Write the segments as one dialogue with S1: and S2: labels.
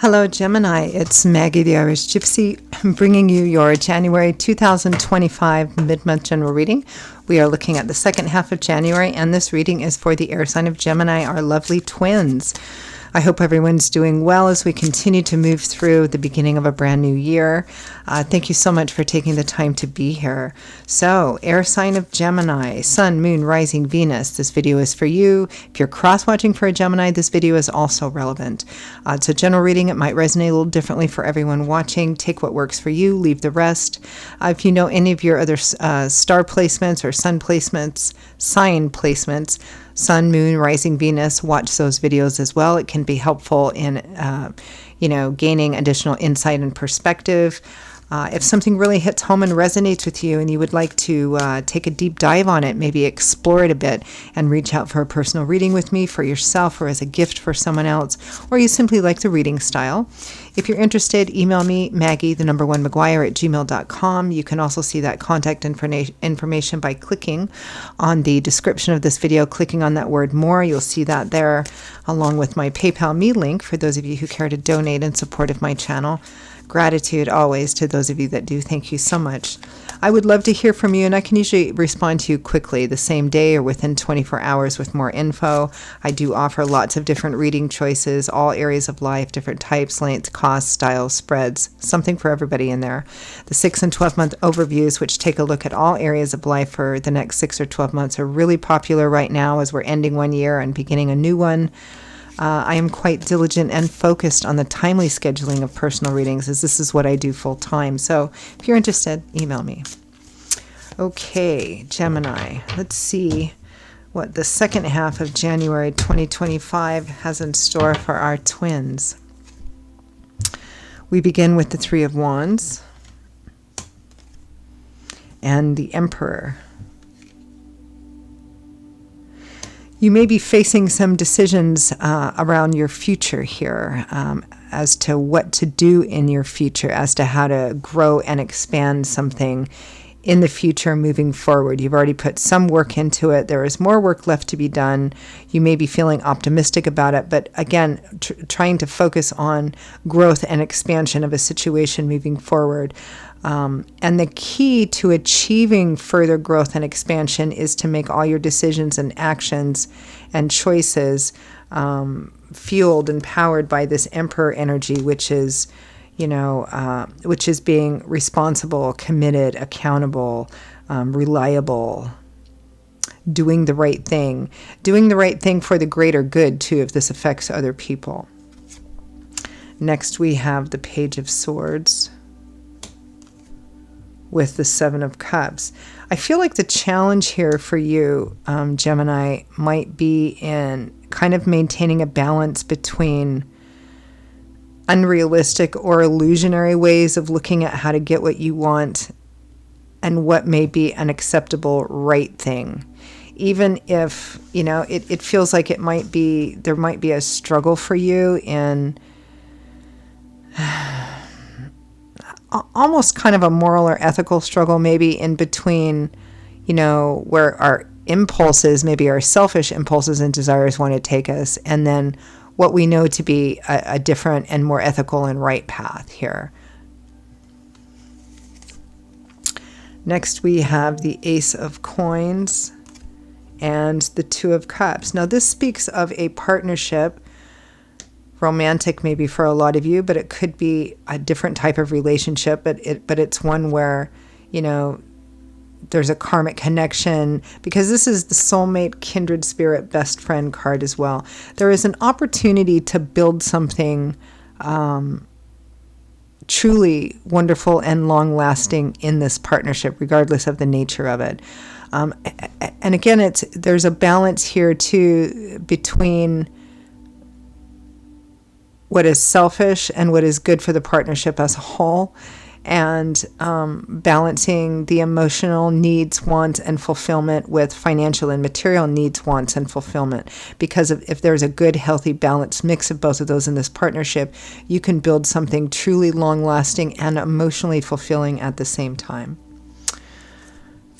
S1: Hello, Gemini. It's Maggie the Irish Gypsy bringing you your January 2025 mid-month general reading. We are looking at the second half of January, and this reading is for the air sign of Gemini, our lovely twins. I hope everyone's doing well as we continue to move through the beginning of a brand new year. Thank you so much for taking the time to be here. So, air sign of Gemini, Sun, Moon, Rising, Venus. This video is for you. If you're cross-watching for a Gemini, this video is also relevant. It's a general reading. It might resonate a little differently for everyone watching. Take what works for you, leave the rest. If you know any of your other star placements or sun placements, sign placements, Sun, Moon, Rising, Venus, watch those videos as well. It can be helpful in, gaining additional insight and perspective. If something really hits home and resonates with you and you would like to take a deep dive on it, maybe explore it a bit and reach out for a personal reading with me for yourself or as a gift for someone else, or you simply like the reading style. If you're interested, email me, Maggie, @gmail.com. You can also see that contact information by clicking on the description of this video, clicking on that word more. You'll see that there, along with my PayPal Me link for those of you who care to donate in support of my channel. Gratitude always to those of you that do. Thank you so much. I would love to hear from you, and I can usually respond to you quickly the same day or within 24 hours with more info. I do offer lots of different reading choices, all areas of life, different types, lengths, costs, styles, spreads, something for everybody in there. The 6 and 12-month overviews, which take a look at all areas of life for the next 6 or 12 months, are really popular right now as we're ending one year and beginning a new one. I am quite diligent and focused on the timely scheduling of personal readings, as this is what I do full time. So if you're interested, email me. Okay, Gemini, let's see what the second half of January 2025 has in store for our twins. We begin with the Three of Wands and the Emperor. You may be facing some decisions around your future here as to what to do in your future, as to how to grow and expand something in the future moving forward. You've already put some work into it. There is more work left to be done. You may be feeling optimistic about it, but again, trying to focus on growth and expansion of a situation moving forward. And the key to achieving further growth and expansion is to make all your decisions and actions and choices fueled and powered by this Emperor energy, which is being responsible, committed, accountable, reliable, doing the right thing for the greater good too, if this affects other people. Next, we have the Page of Swords with the Seven of Cups. I feel like the challenge here for you, Gemini, might be in kind of maintaining a balance between unrealistic or illusionary ways of looking at how to get what you want and what may be an acceptable right thing. Even if, it feels like there might be a struggle for you in almost kind of a moral or ethical struggle, maybe in between, where our impulses, maybe our selfish impulses and desires want to take us, and then what we know to be a different and more ethical and right path here. Next, we have the Ace of Coins and the Two of Cups. Now, this speaks of a partnership, romantic maybe for a lot of you, but it could be a different type of relationship, but it's one where, there's a karmic connection, because this is the soulmate, kindred spirit, best friend card as well. There is an opportunity to build something truly wonderful and long-lasting in this partnership, regardless of the nature of it. And again, there's a balance here too between what is selfish and what is good for the partnership as a whole, and balancing the emotional needs, wants, and fulfillment with financial and material needs, wants, and fulfillment. Because if there's a good, healthy, balanced mix of both of those in this partnership, you can build something truly long-lasting and emotionally fulfilling at the same time.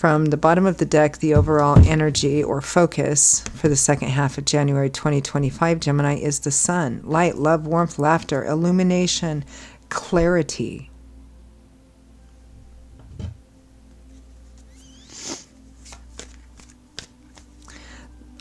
S1: From the bottom of the deck, the overall energy or focus for the second half of January 2025, Gemini, is the sun. Light, love, warmth, laughter, illumination, clarity.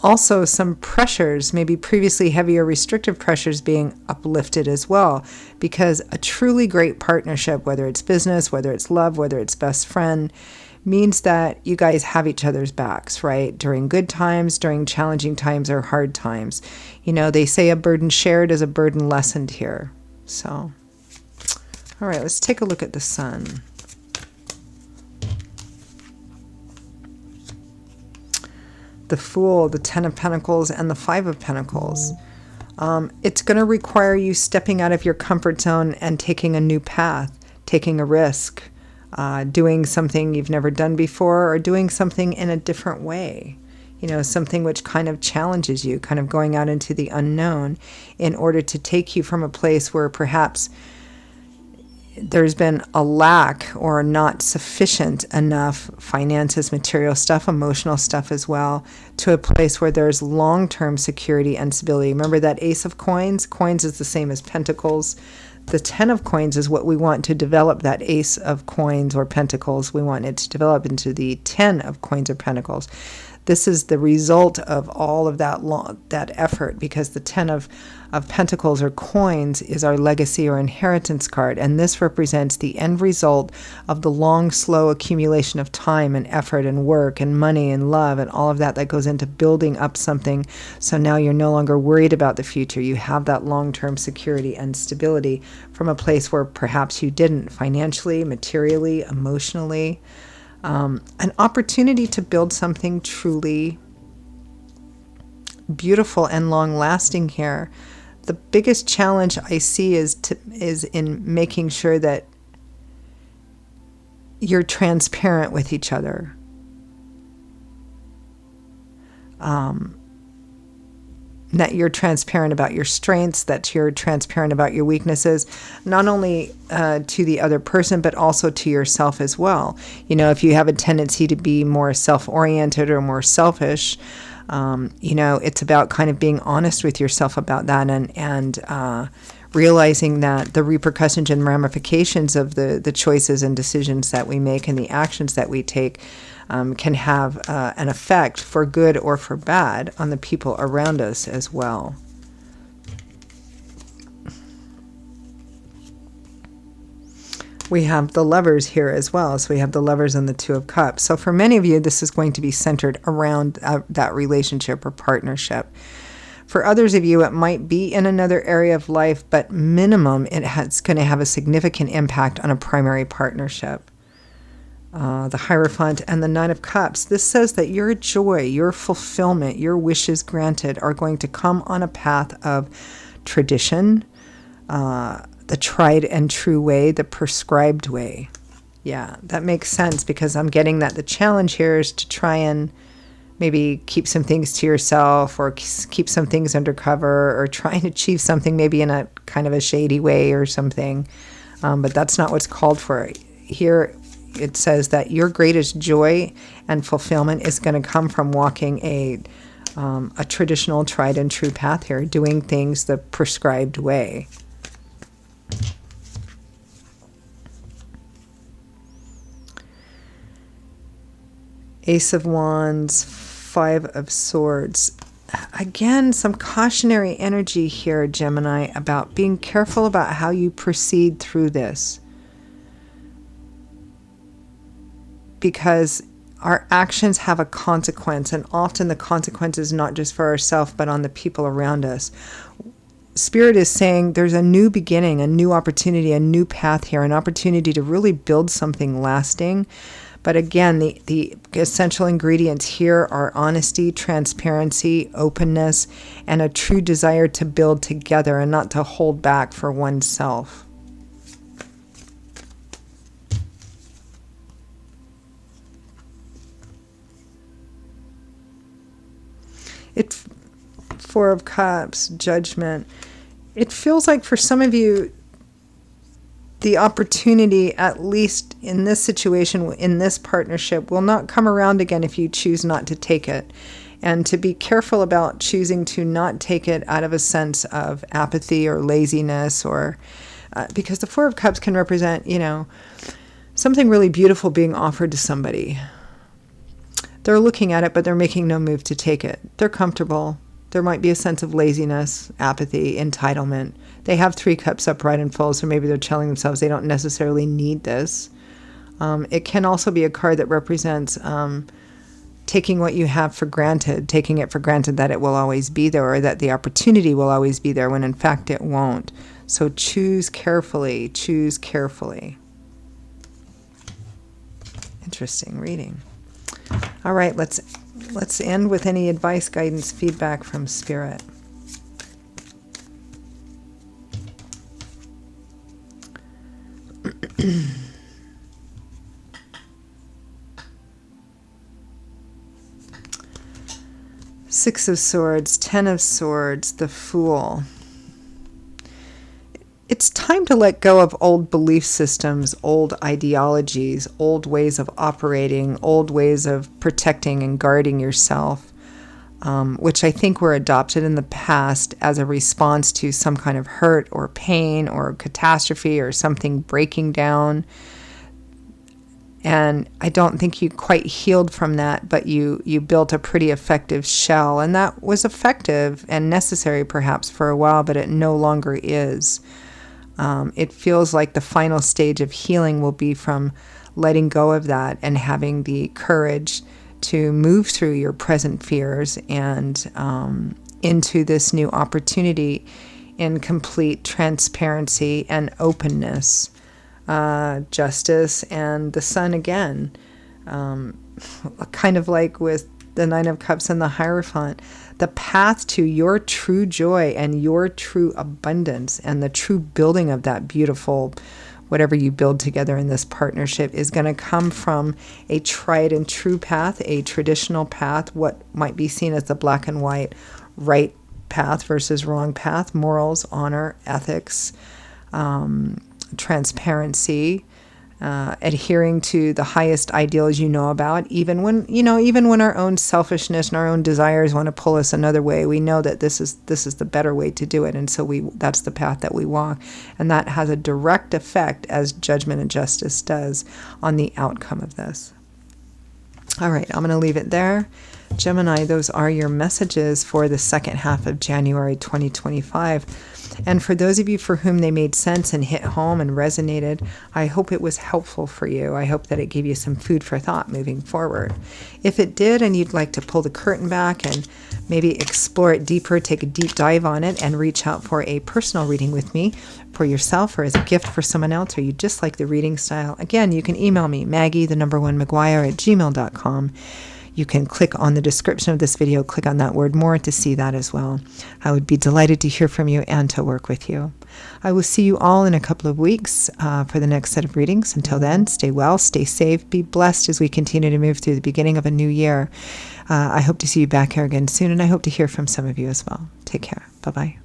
S1: Also, some pressures, maybe previously heavy or restrictive pressures, being uplifted as well, because a truly great partnership, whether it's business, whether it's love, whether it's best friend, means that you guys have each other's backs, right? During good times, during challenging times, or hard times. You know, they say a burden shared is a burden lessened here. So, all right, let's take a look at the sun. The Fool, the Ten of Pentacles, and the Five of Pentacles. It's going to require you stepping out of your comfort zone and taking a new path, taking a risk, doing something you've never done before, or doing something in a different way. You know, something which kind of challenges you, kind of going out into the unknown in order to take you from a place where perhaps there's been a lack or not sufficient enough finances, material stuff, emotional stuff as well, to a place where there's long-term security and stability. Remember that Ace of Coins? Coins is the same as Pentacles. The Ten of Coins is what we want to develop, that Ace of Coins or Pentacles. We want it to develop into the Ten of Coins or Pentacles. This is the result of all of that effort, because the Ten of Pentacles or coins is our legacy or inheritance card, and this represents the end result of the long, slow accumulation of time and effort and work and money and love and all of that goes into building up something. So now you're no longer worried about the future. You have that long-term security and stability from a place where perhaps you didn't, financially, materially, emotionally. An opportunity to build something truly beautiful and long-lasting here. The biggest challenge I see is in making sure that you're transparent with each other. That you're transparent about your strengths, that you're transparent about your weaknesses, not only to the other person, but also to yourself as well. You know, if you have a tendency to be more self-oriented or more selfish, you know, it's about kind of being honest with yourself about that and realizing that the repercussions and ramifications of the choices and decisions that we make and the actions that we take can have an effect for good or for bad on the people around us as well. We have the Lovers here as well. So we have the Lovers and the Two of Cups. So for many of you, this is going to be centered around that relationship or partnership. For others of you, it might be in another area of life, but minimum, it's going to have a significant impact on a primary partnership. The Hierophant and the Nine of Cups. This says that your joy, your fulfillment, your wishes granted are going to come on a path of tradition, the tried and true way, the prescribed way. Yeah, that makes sense, because I'm getting that the challenge here is to try and maybe keep some things to yourself, or keep some things undercover, or try and achieve something maybe in a kind of a shady way or something. But that's not what's called for here. It says that your greatest joy and fulfillment is going to come from walking a traditional, tried and true path here, doing things the prescribed way. Ace of Wands, Five of Swords. Again, some cautionary energy here, Gemini, about being careful about how you proceed through this. Because our actions have a consequence, and often the consequence is not just for ourselves, but on the people around us. Spirit is saying there's a new beginning, a new opportunity, a new path here, an opportunity to really build something lasting. But again, the essential ingredients here are honesty, transparency, openness, and a true desire to build together and not to hold back for oneself. Four of Cups, Judgment. It feels like for some of you, the opportunity, at least in this situation, in this partnership, will not come around again if you choose not to take it. And to be careful about choosing to not take it out of a sense of apathy or laziness, or because the Four of Cups can represent, something really beautiful being offered to somebody. They're looking at it, but they're making no move to take it. They're comfortable. There might be a sense of laziness, apathy, entitlement. They have 3 cups upright and full, so maybe they're telling themselves they don't necessarily need this. It can also be a card that represents taking what you have for granted, taking it for granted that it will always be there, or that the opportunity will always be there, when in fact it won't. So choose carefully, choose carefully. Interesting reading. All right, let's end with any advice, guidance, feedback from Spirit. Six of Swords, 10 of Swords, the Fool. It's time to let go of old belief systems, old ideologies, old ways of operating, old ways of protecting and guarding yourself, which I think were adopted in the past as a response to some kind of hurt or pain or catastrophe or something breaking down. And I don't think you quite healed from that, but you built a pretty effective shell. And that was effective and necessary perhaps for a while, but it no longer is. It feels like the final stage of healing will be from letting go of that and having the courage to move through your present fears and into this new opportunity in complete transparency and openness. Justice and the Sun again, kind of like with the Nine of Cups and the Hierophant, the path to your true joy and your true abundance and the true building of that beautiful, whatever you build together in this partnership, is going to come from a tried and true path, a traditional path, what might be seen as the black and white right path versus wrong path, morals, honor, ethics, transparency, adhering to the highest ideals you know about, even when our own selfishness and our own desires want to pull us another way. We know that this is the better way to do it, and so that's the path that we walk, and that has a direct effect, as judgment and justice does, on the outcome of this. All right, I'm going to leave it there. Gemini, those are your messages for the second half of January 2025. And for those of you for whom they made sense and hit home and resonated, I hope it was helpful for you. I hope that it gave you some food for thought moving forward. If it did, and you'd like to pull the curtain back and maybe explore it deeper, take a deep dive on it, and reach out for a personal reading with me for yourself or as a gift for someone else, or you just like the reading style, again, you can email me, Maggie1McGuire@gmail.com. You can click on the description of this video, click on that word more to see that as well. I would be delighted to hear from you and to work with you. I will see you all in a couple of weeks for the next set of readings. Until then, stay well, stay safe, be blessed as we continue to move through the beginning of a new year. I hope to see you back here again soon, and I hope to hear from some of you as well. Take care. Bye-bye.